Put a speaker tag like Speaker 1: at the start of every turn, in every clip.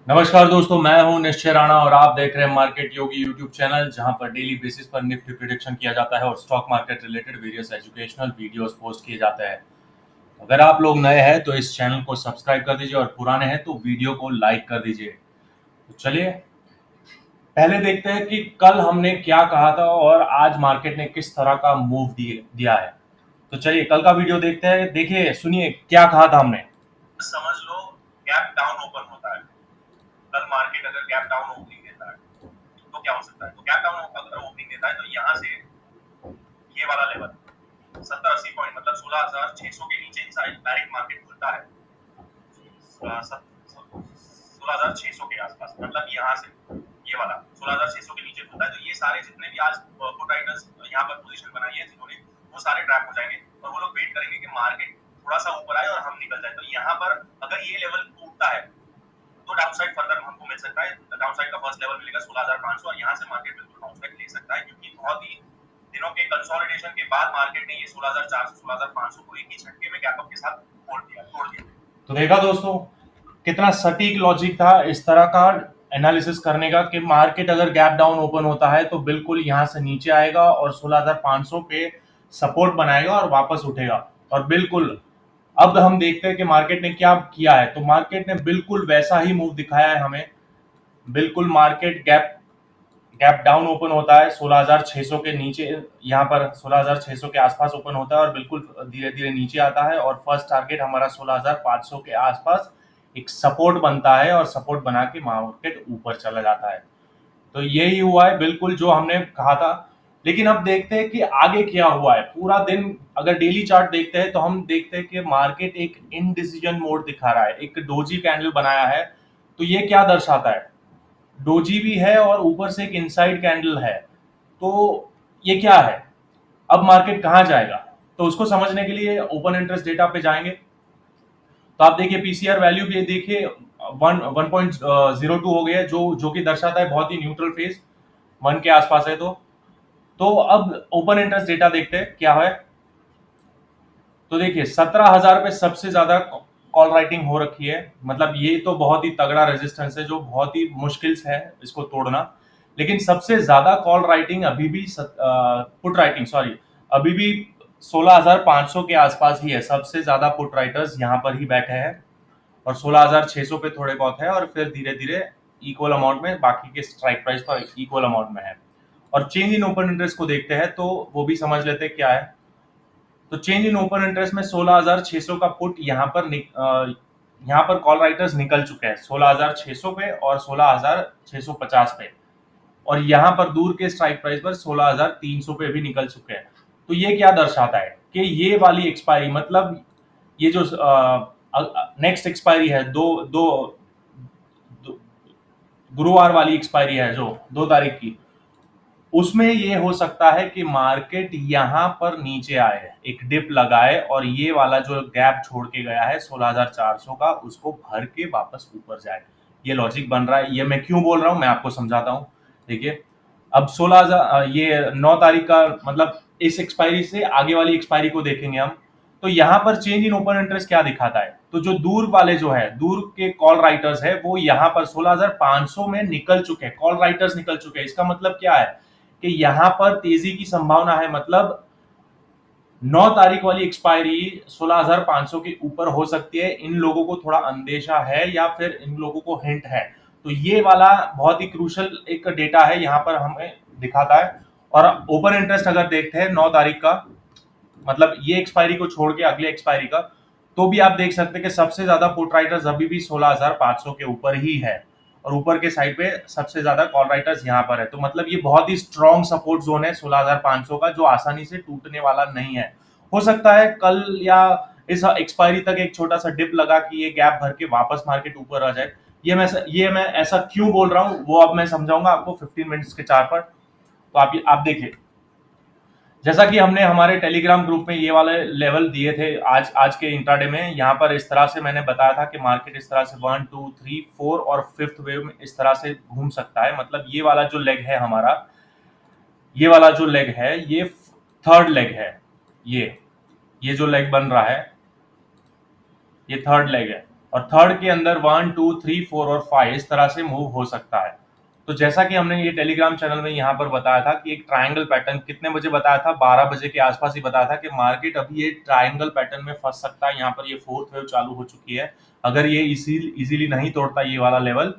Speaker 1: नमस्कार दोस्तों, मैं हूं निश्चय राणा और आप देख रहे हैं मार्केट योगी यूट्यूब चैनल, जहां पर डेली बेसिस पर निफ्टी प्रिडिक्शन किया जाता है और stock market related various educational videos post किए जाते हैं। अगर आप लोग नए हैं तो इस चैनल को सब्सक्राइब कर दीजिए और पुराने हैं तो वीडियो को लाइक कर दीजिए। तो चलिए पहले देखते हैं कि कल हमने क्या कहा था और आज मार्केट ने किस तरह का मूव दिया है। तो चलिए कल का वीडियो देखते हैं। देखिए, सुनिए क्या कहा था हमने। समझ लो गैप डाउन ओपन होता है। कल मार्केट अगर गैप डाउन ओपनिंग देता है तो क्या हो सकता है? तो गैप डाउन अगर ओपनिंग देता है तो यहाँ से ये वाला लेवल 70-80 पॉइंट मतलब 16,600 के नीचे डायरेक्ट मार्केट खुलता है। 16,600 के आसपास मतलब यहाँ से ये वाला 16,600 के नीचे खुलता है। तो ये सारे जितने भी आज पुट राइटर्स यहाँ पर पोजीशन बनाई है जिन्होंने, वो सारे ट्रैप हो जाएंगे और वो लोग वेट करेंगे कि मार्केट थोड़ा सा ऊपर आए और हम निकल जाए। तो यहाँ पर अगर ये लेवल टूटता है तो डाउनसाइड फर्दर हमको मिल सकता है। डाउनसाइड का फर्स्ट लेवल मिलेगा 16,500 और यहाँ से मार्केट बिल्कुल बाउंस बैक ले सकता है, क्योंकि बहुत ही दिनों के कंसोलिडेशन के बाद मार्केट ने ये 16,400 16,500 को एक ही झटके में गैप अप के साथ तोड़ दिया। तो देखा दोस्तों, कितना सटीक लॉजिक था इस तरह का एनालिसिस करने का कि मार्केट अगर गैप डाउन ओपन होता है तो बिल्कुल यहाँ से नीचे आएगा और 16,500 पे सपोर्ट बनाएगा और वापस उठेगा। और बिल्कुल अब हम देखते हैं कि मार्केट ने क्या किया है। तो मार्केट ने बिल्कुल वैसा ही मूव दिखाया है हमें। बिल्कुल मार्केट गैप डाउन ओपन होता है 16,600 के नीचे, यहाँ पर 16,600 के आसपास ओपन होता है और बिल्कुल धीरे धीरे नीचे आता है और फर्स्ट टारगेट हमारा 16,500 के आसपास एक सपोर्ट बनता है और सपोर्ट बना के मार्केट ऊपर चला जाता है। तो यही हुआ है बिल्कुल जो हमने कहा था। लेकिन अब देखते हैं कि आगे क्या हुआ है। पूरा दिन अगर डेली चार्ट देखते हैं तो हम देखते हैं कि मार्केट एक इनडिसीजन मोड दिखा रहा है। एक डोजी कैंडल बनाया है। तो ये क्या दर्शाता है? डोजी भी है और ऊपर से एक इनसाइड कैंडल है। तो ये क्या है? अब मार्केट कहाँ जाएगा? तो उसको समझने के लिए ओपन इंटरेस्ट डेटा पे जाएंगे। तो आप देखिए पीसीआर वैल्यू भी देखिए 1.02 हो गया है, जो कि दर्शाता है बहुत ही न्यूट्रल फेज 1 के आसपास है। तो अब ओपन इंटरेस्ट डेटा देखते हैं क्या है। तो देखिए 17,000 पे सबसे ज्यादा कॉल राइटिंग हो रखी है। मतलब ये तो बहुत ही तगड़ा रेजिस्टेंस है जो बहुत ही मुश्किल है इसको तोड़ना। लेकिन सबसे ज्यादा कॉल राइटिंग अभी भी पुट राइटिंग सॉरी अभी भी 16,500 के आसपास ही है। सबसे ज्यादा पुट राइटर्स यहाँ पर ही बैठे हैं और 16,600 पे थोड़े बहुत है और फिर धीरे धीरे इक्वल अमाउंट में बाकी के स्ट्राइक प्राइस पर इक्वल अमाउंट में है। और चेंज इन ओपन इंटरेस्ट को देखते हैं तो वो भी समझ लेते हैं क्या है। तो चेंज इन ओपन इंटरेस्ट में 16,600 का पुट यहाँ पर कॉल राइटर्स निकल चुके हैं 16,600 पे और 16,650 पे। और यहाँ पर दूर के स्ट्राइक प्राइस पर 16,300 पे भी निकल चुके हैं। तो ये क्या दर्शाता है कि ये वाली एक्सपायरी मतलब ये जो नेक्स्ट एक्सपायरी है दो गुरुवार वाली एक्सपायरी है जो 2 तारीख की, उसमें ये हो सकता है कि मार्केट यहाँ पर नीचे आए, एक डिप लगाए और ये वाला जो गैप छोड़ के गया है 16,400 का उसको भर के वापस ऊपर जाए। ये लॉजिक बन रहा है। ये मैं क्यों बोल रहा हूँ मैं आपको समझाता हूँ। देखिए अब 16,000 ये 9 तारीख का मतलब इस एक्सपायरी से आगे वाली एक्सपायरी को देखेंगे हम। तो यहाँ पर चेंज इन ओपन इंटरेस्ट क्या दिखाता है? तो जो दूर वाले जो है दूर के कॉल राइटर्स है वो यहाँ पर 16,500 में निकल चुके हैं। कॉल राइटर्स निकल चुके हैं। इसका मतलब क्या है कि यहाँ पर तेजी की संभावना है। मतलब 9 तारीख वाली एक्सपायरी 16,500 के ऊपर हो सकती है। इन लोगों को थोड़ा अंदेशा है या फिर इन लोगों को हिंट है। तो ये वाला बहुत ही क्रूशल एक डेटा है यहाँ पर हमें दिखाता है। और ओपन इंटरेस्ट अगर देखते हैं 9 तारीख का मतलब ये एक्सपायरी को छोड़ के अगले एक्सपायरी का, तो भी आप देख सकते हैं कि सबसे ज्यादा पुट राइटर्स अभी भी 16,500 के ऊपर ही है और ऊपर के साइड पे सबसे ज्यादा कॉल राइटर्स यहाँ पर है। तो मतलब ये बहुत ही स्ट्रॉन्ग सपोर्ट जोन है 16,500 का, जो आसानी से टूटने वाला नहीं है। हो सकता है कल या इस एक्सपायरी तक एक छोटा सा डिप लगा कि ये गैप भर के वापस मार्केट ऊपर आ जाए। ये मैं ऐसा क्यों बोल रहा हूँ वो अब मैं समझाऊंगा आपको 15 मिनट्स के चार्ट पर। तो आप देखिए, जैसा कि हमने हमारे टेलीग्राम ग्रुप में ये वाले लेवल दिए थे आज के इंट्राडे में। यहाँ पर इस तरह से मैंने बताया था कि मार्केट इस तरह से 1 2 3 4 और 5th वेव में इस तरह से घूम सकता है। मतलब ये वाला जो लेग है हमारा, ये वाला जो लेग है ये थर्ड लेग है। ये जो लेग बन रहा है ये थर्ड लेग है। और थर्ड के अंदर 1 2 3 4 और 5 इस तरह से मूव हो सकता है। तो जैसा कि हमने ये टेलीग्राम चैनल में यहाँ पर बताया था कि एक ट्रायंगल पैटर्न कितने बजे बताया था, 12 बजे के आसपास ही बताया था कि मार्केट अभी ये ट्रायंगल पैटर्न में फंस सकता है। यहाँ पर ये फोर्थ वेव चालू हो चुकी है, अगर ये इजीली नहीं तोड़ता ये वाला लेवल,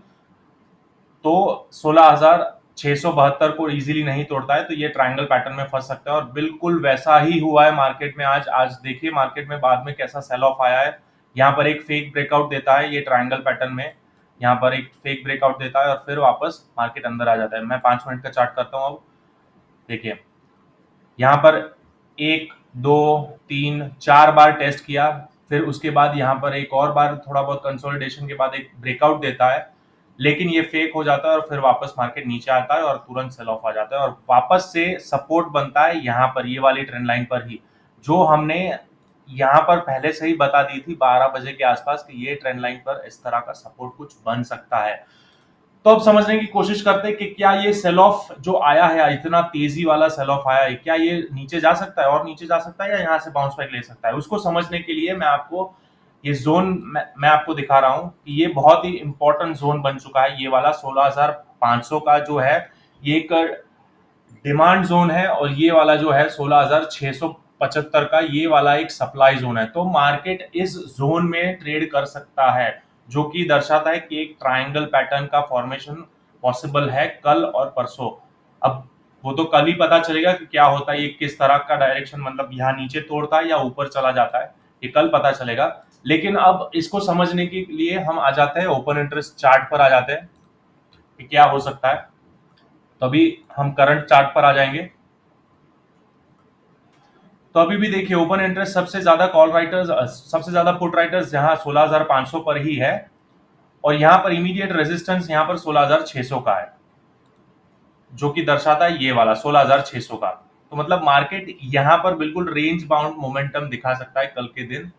Speaker 1: तो 16,672 को इजीली नहीं तोड़ता है, तो ये ट्रायंगल पैटर्न में फंस सकता है। और बिल्कुल वैसा ही हुआ है मार्केट में आज देखिए मार्केट में बाद में कैसा सेल ऑफ आया है। यहाँ पर एक फेक ब्रेकआउट देता है ये ट्रायंगल पैटर्न में, यहाँ पर एक फेक ब्रेकआउट देता है और फिर वापस मार्केट अंदर आ जाता है। मैं 5 मिनट का चार्ट करता हूँ। अब देखिए यहाँ पर 1 2 3 4 बार टेस्ट किया, फिर उसके बाद यहाँ पर एक और बार थोड़ा बहुत कंसोलिडेशन के बाद एक ब्रेकआउट देता है, लेकिन ये फेक हो जाता है और फिर वापस मार्केट नीचे आता है और तुरंत सेल ऑफ आ जाता है और वापस से सपोर्ट बनता है यहाँ पर ये वाली ट्रेंड लाइन पर ही, जो हमने यहाँ पर पहले से ही बता दी थी 12 बजे के आसपास कि ये ट्रेंड लाइन पर इस तरह का सपोर्ट कुछ बन सकता है। तो अब समझने की कोशिश करते हैं कि क्या ये सेल ऑफ जो आया है, इतना तेजी वाला सेल ऑफ आया है, क्या ये नीचे जा सकता है और नीचे जा सकता है या यहाँ से बाउंस बैक ले सकता है। उसको समझने के लिए मैं आपको ये जोन मैं आपको दिखा रहा हूँ कि ये बहुत ही इंपॉर्टेंट जोन बन चुका है। ये वाला 16,500 का जो है ये एक डिमांड जोन है और ये वाला जो है 16,675 का ये वाला एक सप्लाई जोन है। तो मार्केट इस जोन में ट्रेड कर सकता है, जो कि दर्शाता है कि एक ट्रायंगल पैटर्न का फॉर्मेशन पॉसिबल है कल और परसों। अब वो तो कल ही पता चलेगा कि क्या होता है, ये किस तरह का डायरेक्शन, मतलब यहाँ नीचे तोड़ता है या ऊपर चला जाता है, ये कल पता चलेगा। लेकिन अब इसको समझने के लिए हम आ जाते हैं ओपन इंटरेस्ट चार्ट पर, आ जाते हैं कि क्या हो सकता है। तो अभी हम करंट चार्ट पर आ जाएंगे। तो अभी भी देखिए ओपन इंटरेस्ट सबसे ज्यादा कॉल राइटर्स, सबसे ज्यादा पुट राइटर्स यहाँ 16,500 पर ही है और यहाँ पर इमीडिएट रेजिस्टेंस यहाँ पर 16,600 का है, जो कि दर्शाता है ये वाला 16,600 का। तो मतलब मार्केट यहाँ पर बिल्कुल रेंज बाउंड मोमेंटम दिखा सकता है कल के दिन।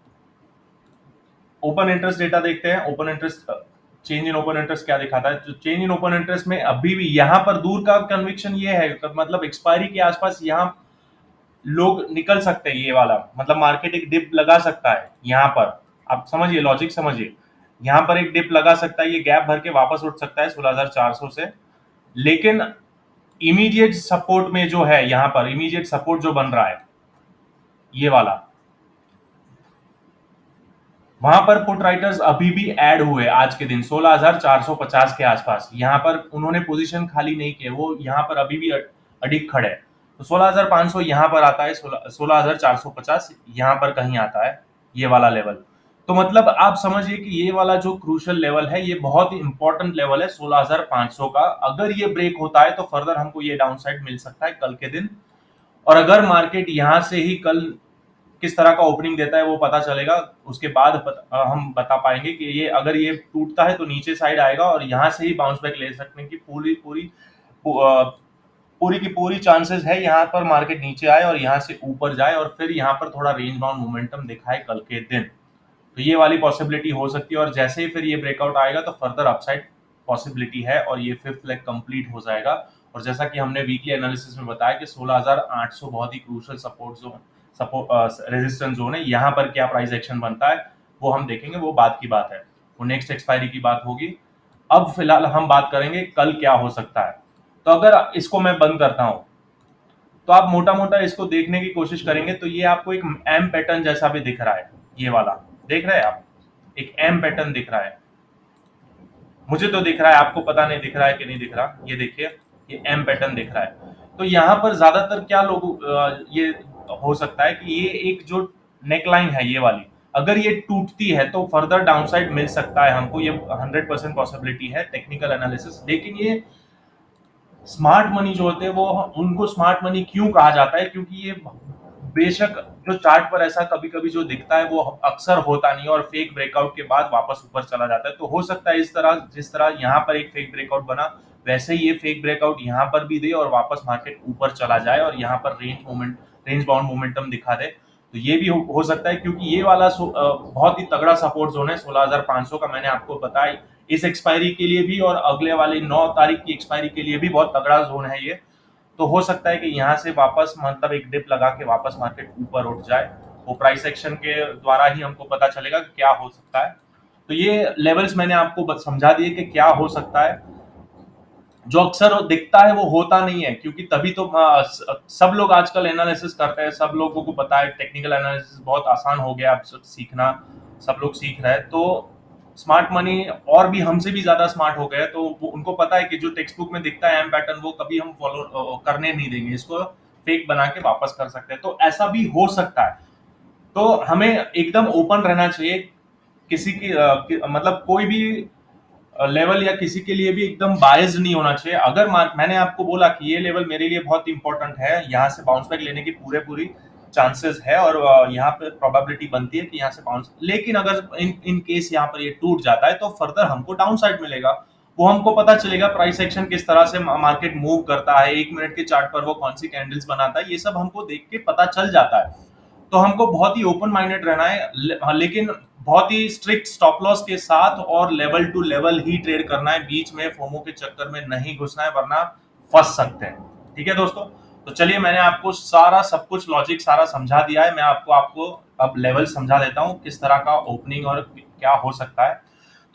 Speaker 1: ओपन इंटरेस्ट डेटा देखते हैं। Open interest change in open interest क्या दिखाता है। तो चेंज इन ओपन इंटरेस्ट में अभी भी यहाँ पर दूर का कन्विक्शन ये है, मतलब एक्सपायरी के आसपास यहाँ लोग निकल सकते हैं, ये वाला मतलब मार्केट एक डिप लगा सकता है यहाँ पर। आप समझिए, लॉजिक समझिए, यहाँ पर एक डिप लगा सकता है, ये गैप भर के वापस उठ सकता है 16,400 से। लेकिन इमीडिएट सपोर्ट में जो है, यहाँ पर इमीडिएट सपोर्ट जो बन रहा है ये वाला, वहां पर पुट राइटर्स अभी भी ऐड हुए आज के दिन 16,450 के आसपास। यहाँ पर उन्होंने पोजीशन खाली नहीं किए, वो यहाँ पर अभी भी अडिग खड़े हैं। तो 16,500 यहाँ पर आता है, 16,450 यहाँ पर कहीं आता है ये वाला लेवल। तो मतलब आप समझिए कि ये वाला जो क्रूशियल लेवल है ये बहुत ही इंपॉर्टेंट लेवल है 16,500 का। अगर ये ब्रेक होता है तो फर्दर हमको ये डाउनसाइड मिल सकता है कल के दिन। और अगर मार्केट यहाँ से ही कल किस तरह का ओपनिंग देता है वो पता चलेगा, उसके बाद हम बता पाएंगे कि ये अगर ये टूटता है तो नीचे साइड आएगा और यहाँ से ही बाउंस बैक ले सकने की पूरी की पूरी चांसेस है। यहाँ पर मार्केट नीचे आए और यहाँ से ऊपर जाए और फिर यहाँ पर थोड़ा रेंज बाउंड मोमेंटम दिखाए कल के दिन, तो ये वाली पॉसिबिलिटी हो सकती है। और जैसे ही फिर ये ब्रेकआउट आएगा तो फर्दर अपसाइड पॉसिबिलिटी है और ये फिफ्थ लेग कंप्लीट हो जाएगा। और जैसा कि हमने वीकली एनालिसिस में बताया कि 16,800 बहुत ही crucial support zone, resistance zone है। यहाँ पर क्या प्राइस एक्शन बनता है वो हम देखेंगे, वो बात की बात है, वो नेक्स्ट एक्सपायरी की बात होगी। अब फिलहाल हम बात करेंगे कल क्या हो सकता है। तो अगर इसको मैं बंद करता हूं तो आप मोटा मोटा इसको देखने की कोशिश करेंगे तो ये आपको एक एम पैटर्न जैसा भी दिख रहा है, ये वाला देख रहे हैं आप, एक एम पैटर्न दिख रहा है। मुझे तो दिख रहा है, आपको पता नहीं दिख रहा है कि नहीं दिख रहा। ये देखिए ये एम पैटर्न दिख रहा है। तो यहाँ पर ज्यादातर क्या लोग ये हो सकता है कि ये एक जो नेकलाइन है ये वाली, अगर ये टूटती है तो फर्दर डाउनसाइड मिल सकता है हमको, ये 100% पॉसिबिलिटी है टेक्निकल एनालिसिस। लेकिन ये स्मार्ट मनी जो होते हैं वो, उनको स्मार्ट मनी क्यों कहा जाता है, क्योंकि ये बेशक जो चार्ट पर ऐसा कभी कभी जो दिखता है वो अक्सर होता नहीं और फेक ब्रेकआउट के बाद वापस ऊपर चला जाता है। तो हो सकता है इस तरह, जिस तरह यहाँ पर एक फेक ब्रेकआउट बना वैसे ही ये फेक ब्रेकआउट यहाँ पर भी दे और वापस मार्केट ऊपर चला जाए और यहाँ पर रेंज बाउंड मोमेंटम दिखा दे। तो ये भी हो सकता है, क्योंकि ये वाला बहुत ही तगड़ा सपोर्ट जोन है 16,500 का, मैंने आपको बताया इस एक्सपायरी के लिए भी और अगले वाले 9 तारीख की एक्सपायरी के लिए भी बहुत तगड़ा जोन है ये। तो हो सकता है कि यहाँ से वापस मतलब एक डिप लगा के वापस मार्केट ऊपर उठ जाए, वो प्राइस एक्शन के द्वारा ही हमको पता चलेगा कि क्या हो सकता है। तो ये लेवल्स मैंने आपको समझा दिए कि क्या हो सकता है। जो अक्सर दिखता है वो होता नहीं है, क्योंकि तभी तो सब लोग आजकल एनालिसिस करते हैं, सब लोगों को पता है टेक्निकल एनालिसिस बहुत आसान हो गया अब सीखना, सब लोग सीख रहे हैं। तो स्मार्ट मनी और भी हमसे भी ज्यादा स्मार्ट हो गए, तो उनको पता है कि जो टेक्स्ट बुक में दिखता है एम पैटर्न वो कभी हम फॉलो करने नहीं देंगे, इसको फेक बना के वापस कर सकते हैं। तो ऐसा भी हो सकता है। तो हमें एकदम ओपन रहना चाहिए, किसी की मतलब कोई भी लेवल या किसी के लिए भी एकदम बायस्ड नहीं होना चाहिए। अगर मैंने आपको बोला कि ये लेवल मेरे लिए बहुत इंपॉर्टेंट है, यहाँ से बाउंस बैक लेने की पूरी चांसेस है और यहाँ पे प्रोबेबिलिटी बनती है कि यहाँ से बाउंस, लेकिन अगर इन केस यहाँ पर ये टूट जाता है तो फर्दर हमको डाउन साइड मिलेगा। वो हमको पता चलेगा प्राइस एक्शन किस तरह से मार्केट मूव करता है, 1 मिनट के चार्ट पर वो कौन सी कैंडल्स बनाता है, ये सब हमको देख के पता चल जाता है। तो हमको बहुत ही ओपन माइंडेड रहना है, लेकिन बहुत ही स्ट्रिक्ट स्टॉप लॉस के साथ और लेवल टू लेवल ही ट्रेड करना है, बीच में फोमो के चक्कर में नहीं घुसना है, वरना फंस सकते हैं। ठीक है दोस्तों, तो चलिए मैंने आपको सारा सब कुछ लॉजिक सारा समझा दिया है। मैं आपको आपको अब लेवल समझा देता हूँ किस तरह का ओपनिंग और क्या हो सकता है।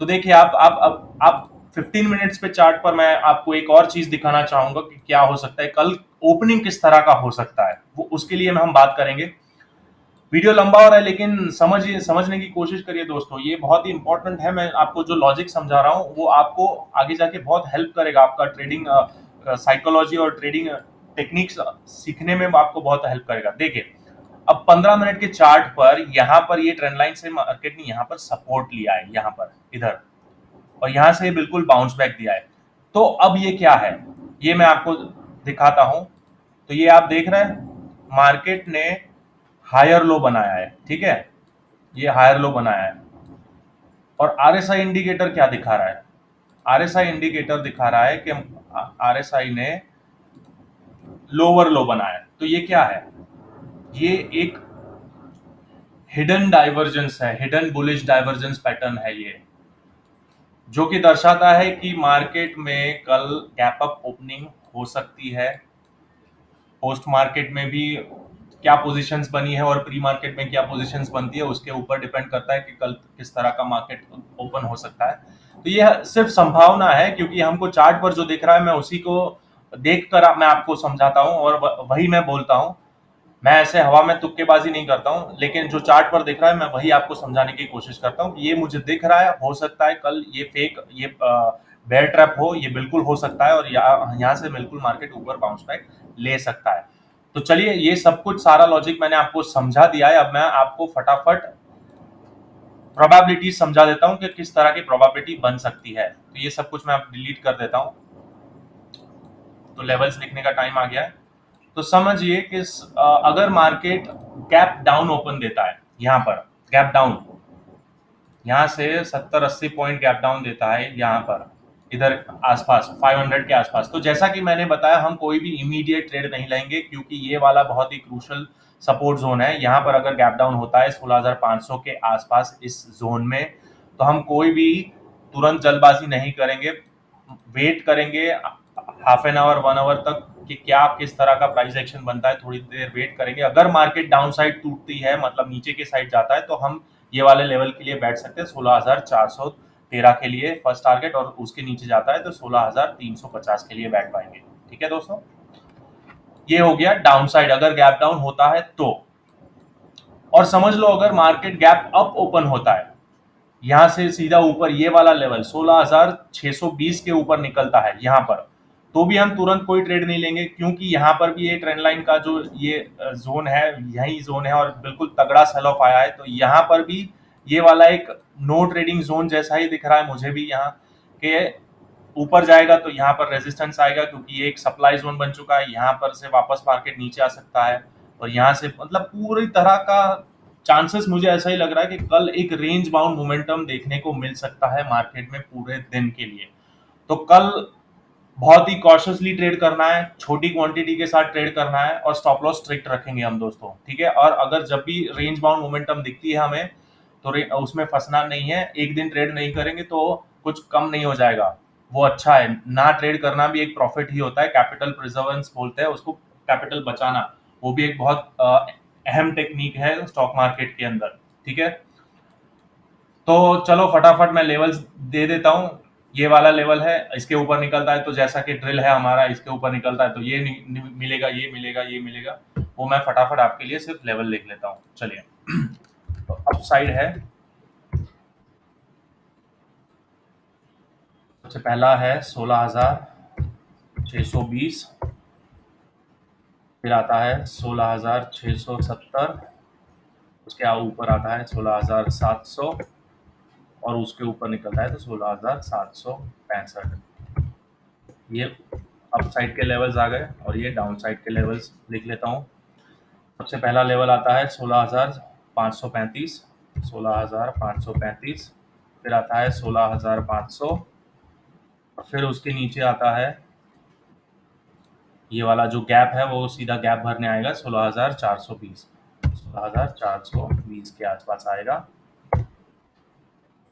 Speaker 1: तो देखिए आप 15 मिनट्स पे चार्ट पर मैं आपको एक और चीज दिखाना चाहूंगा कि क्या हो सकता है कल ओपनिंग किस तरह का हो सकता है, वो उसके लिए हम बात करेंगे। वीडियो लंबा हो रहा है लेकिन समझने की कोशिश करिए दोस्तों, ये बहुत ही इंपॉर्टेंट है। मैं आपको जो लॉजिक समझा रहा हूँ वो आपको आगे जाके बहुत हेल्प करेगा, आपका ट्रेडिंग साइकोलॉजी और ट्रेडिंग टेक्निक्स सीखने में आपको बहुत हेल्प करेगा। देखिए अब 15 मिनट के चार्ट पर यहाँ पर ये ट्रेंड लाइन से मार्केट ने यहाँ पर सपोर्ट लिया है, यहाँ पर इधर, और यहाँ से बिल्कुल बाउंस बैक दिया है। तो अब ये क्या है, ये मैं आपको दिखाता हूं। तो ये आप देख रहे हैं मार्केट ने हायर लो बनाया है, ठीक है, ये हायर लो बनाया है। और आरएसआई इंडिकेटर क्या दिखा रहा है, आरएसआई इंडिकेटर दिखा रहा है कि आरएसआई ने लोअर लो बनाया है। तो ये क्या है, ये एक हिडन डाइवर्जेंस है, हिडन बुलिश डाइवर्जेंस पैटर्न है ये, जो कि दर्शाता है कि मार्केट में कल गैप अप ओपनिंग हो सकती है। पोस्ट मार्केट में भी क्या पोजीशंस बनी है और प्री मार्केट में क्या पोजीशंस बनती है उसके ऊपर डिपेंड करता है कि कल किस तरह का मार्केट ओपन हो सकता है। तो ये सिर्फ संभावना है, क्योंकि हमको चार्ट पर जो दिख रहा है मैं उसी को देखकर मैं आपको समझाता हूँ और वही मैं बोलता हूँ। मैं ऐसे हवा में तुक्केबाजी नहीं करता हूँ, लेकिन जो चार्ट पर दिख रहा है मैं वही आपको समझाने की कोशिश करता हूँ कि ये मुझे दिख रहा है, हो सकता है कल ये फेक, ये बेयर ट्रैप हो, ये बिल्कुल हो सकता है, और यहाँ से बिल्कुल मार्केट ऊपर बाउंस बैक ले सकता है। तो चलिए ये सब कुछ सारा लॉजिक मैंने आपको समझा दिया है। अब मैं आपको फटाफट प्रोबेबिलिटी समझा देता हूँ कि किस तरह की प्रोबेबिलिटी बन सकती है। तो ये सब कुछ मैं डिलीट कर देता हूँ। तो लेवल्स लिखने का टाइम आ गया है। तो समझिए कि अगर मार्केट गैप डाउन ओपन देता है, यहाँ पर गैप डाउन, यहाँ से 70-80 पॉइंट गैप डाउन देता है यहाँ पर, इधर आसपास 500 के आसपास, तो जैसा कि मैंने बताया हम कोई भी इमीडिएट ट्रेड नहीं लेंगे, क्योंकि ये वाला बहुत ही क्रूशल सपोर्ट जोन है। यहाँ पर अगर गैप डाउन होता है 16,500 के आसपास इस जोन में, तो हम कोई भी तुरंत जल्दबाजी नहीं करेंगे, वेट करेंगे हाफ एन आवर 1 आवर तक कि क्या किस तरह का प्राइस एक्शन बनता है, थोड़ी देर वेट करेंगे। अगर मार्केट डाउन साइड टूटती है, मतलब नीचे के साइड जाता है, तो हम ये वाले लेवल के लिए बैठ सकते हैं 16,413 के लिए फर्स्ट टारगेट, और उसके नीचे जाता है तो 16,350 के लिए बैठ पाएंगे। ठीक है दोस्तों, ये हो गया डाउन साइड अगर गैप डाउन होता है तो। और समझ लो अगर मार्केट गैप अप ओपन होता है, यहां से सीधा ऊपर ये वाला लेवल 16,620 के ऊपर निकलता है यहाँ पर, तो भी हम तुरंत कोई ट्रेड नहीं लेंगे, क्योंकि यहाँ पर भी ये ट्रेंड लाइन का जो ये जोन है, यही जोन है और बिल्कुल तगड़ा सेल ऑफ आया है। तो यहाँ पर भी ये वाला एक नो ट्रेडिंग जोन जैसा ही दिख रहा है मुझे भी, यहाँ के ऊपर जाएगा तो यहाँ पर रेजिस्टेंस आएगा, क्योंकि ये एक सप्लाई जोन बन चुका है। यहाँ पर से वापस मार्केट नीचे आ सकता है, और यहाँ से मतलब पूरी तरह का चांसेस मुझे ऐसा ही लग रहा है कि कल एक रेंज बाउंड मोमेंटम देखने को मिल सकता है मार्केट में पूरे दिन के लिए। तो कल बहुत ही कॉशियसली ट्रेड करना है, छोटी क्वांटिटी के साथ ट्रेड करना है, और स्टॉप लॉस स्ट्रिक्ट रखेंगे हम दोस्तों, ठीक है। और अगर जब भी रेंज बाउंड मोमेंटम दिखती है हमें, तो उसमें फंसना नहीं है। एक दिन ट्रेड नहीं करेंगे तो कुछ कम नहीं हो जाएगा, वो अच्छा है ना। ट्रेड करना भी एक प्रॉफिट ही होता है, कैपिटल प्रिजर्वेंस बोलते हैं उसको, कैपिटल बचाना, वो भी एक बहुत अहम टेक्निक है स्टॉक मार्केट के अंदर, ठीक है। तो चलो फटाफट मैं लेवल्स दे देता हूँ। ये वाला लेवल है, इसके ऊपर निकलता है तो जैसा कि ड्रिल है हमारा, इसके ऊपर निकलता है तो ये मिलेगा, ये मिलेगा, ये मिलेगा। वो मैं फटाफट आपके लिए सिर्फ लेवल लिख लेता हूँ। चलिए तो अप साइड है, सबसे पहला है 16,620, फिर आता है 16,670, उसके ऊपर आता है 16,700 और उसके ऊपर निकलता है तो 16,765। ये अप साइड के लेवल्स आ गए और ये डाउन साइड के लेवल्स लिख लेता हूँ। सबसे पहला लेवल आता है 16,535, 16,535, फिर आता है 16,500 और फिर उसके नीचे आता है ये वाला जो गैप है वो सीधा गैप भरने आएगा 16,420, 16,420 के आसपास आएगा।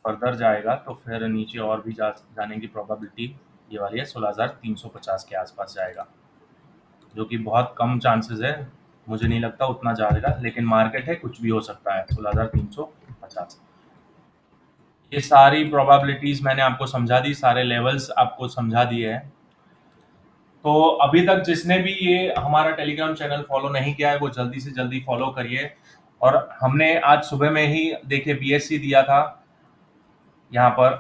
Speaker 1: फर्दर जाएगा तो फिर नीचे और भी जाने की प्रोबेबिलिटी ये वाली है, 16,350 के आसपास जाएगा, जो कि बहुत कम चांसेस है, मुझे नहीं लगता उतना जाएगा, लेकिन मार्केट है, कुछ भी हो सकता है। 16,350, ये सारी प्रोबेबिलिटीज मैंने आपको समझा दी, सारे लेवल्स आपको समझा दिए हैं। तो अभी तक जिसने भी ये हमारा टेलीग्राम चैनल फॉलो नहीं किया है वो जल्दी से जल्दी फॉलो करिए। और हमने आज सुबह में ही देखिए बीएससी दिया था यहाँ पर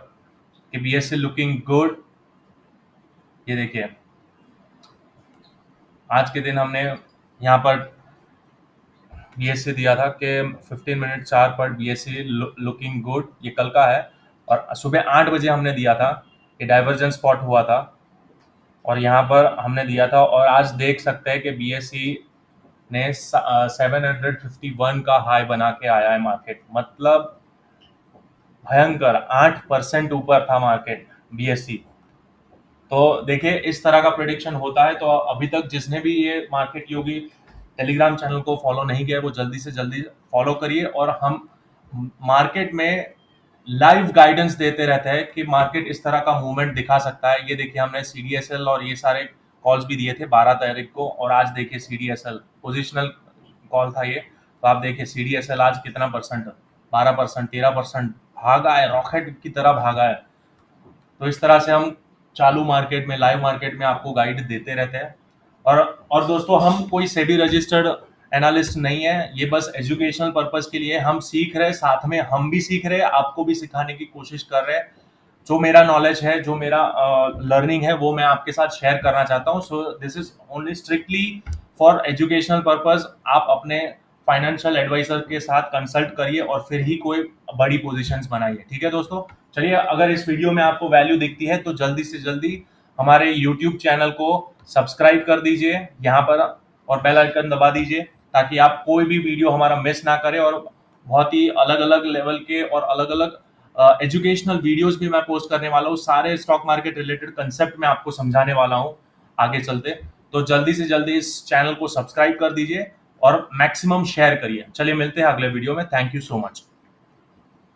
Speaker 1: कि बीएससी लुकिंग गुड। ये देखिए आज के दिन हमने यहाँ पर बीएससी दिया था कि 15 मिनट चार पर बीएससी लुकिंग गुड, ये कल का है। और सुबह 8 बजे हमने दिया था कि डाइवर्जेंस स्पॉट हुआ था और यहाँ पर हमने दिया था। और आज देख सकते हैं कि बीएससी ने 751 का हाई बना के आया है मार्केट, मतलब भयंकर 8% ऊपर था मार्केट बीएससी। तो देखिए इस तरह का प्रेडिक्शन होता है। तो अभी तक जिसने भी ये मार्केट योगी टेलीग्राम चैनल को फॉलो नहीं किया है वो जल्दी से जल्दी फॉलो करिए। और हम मार्केट में लाइव गाइडेंस देते रहते हैं कि मार्केट इस तरह का मूवमेंट दिखा सकता है। ये देखिए हमने सीडीएसएल और ये सारे कॉल्स भी दिए थे 12 तारीख को, और आज देखिए सीडीएसएल पोजिशनल कॉल था ये। तो आप देखिए सीडीएसएल आज कितना परसेंट, 12%, 13% भागा है, रॉकेट की तरह भागा है। तो इस तरह से हम चालू मार्केट में, लाइव मार्केट में आपको गाइड देते रहते हैं। और दोस्तों हम कोई सेबी रजिस्टर्ड एनालिस्ट नहीं है, ये बस एजुकेशनल पर्पस के लिए हम सीख रहे हैं, साथ में हम भी सीख रहे हैं, आपको भी सिखाने की कोशिश कर रहे हैं। जो मेरा नॉलेज है, जो मेरा लर्निंग है वो मैं आपके साथ शेयर करना चाहता हूँ। So this is only strictly for educational purpose. आप अपने फाइनेंशियल एडवाइजर के साथ कंसल्ट करिए और फिर ही कोई बड़ी पोजीशंस बनाइए। ठीक है दोस्तों, चलिए अगर इस वीडियो में आपको वैल्यू दिखती है तो जल्दी से जल्दी हमारे यूट्यूब चैनल को सब्सक्राइब कर दीजिए यहाँ पर और बेल आइकन दबा दीजिए ताकि आप कोई भी वीडियो हमारा मिस ना करें। और बहुत ही अलग अलग लेवल के और अलग अलग एजुकेशनल वीडियोस भी मैं पोस्ट करने वाला हूँ। सारे स्टॉक मार्केट रिलेटेड कंसेप्ट मैं आपको समझाने वाला हूँ आगे चलते। तो जल्दी से जल्दी इस चैनल को सब्सक्राइब कर दीजिए और मैक्सिमम शेयर करिए। चलिए मिलते हैं अगले वीडियो में। Thank you so much.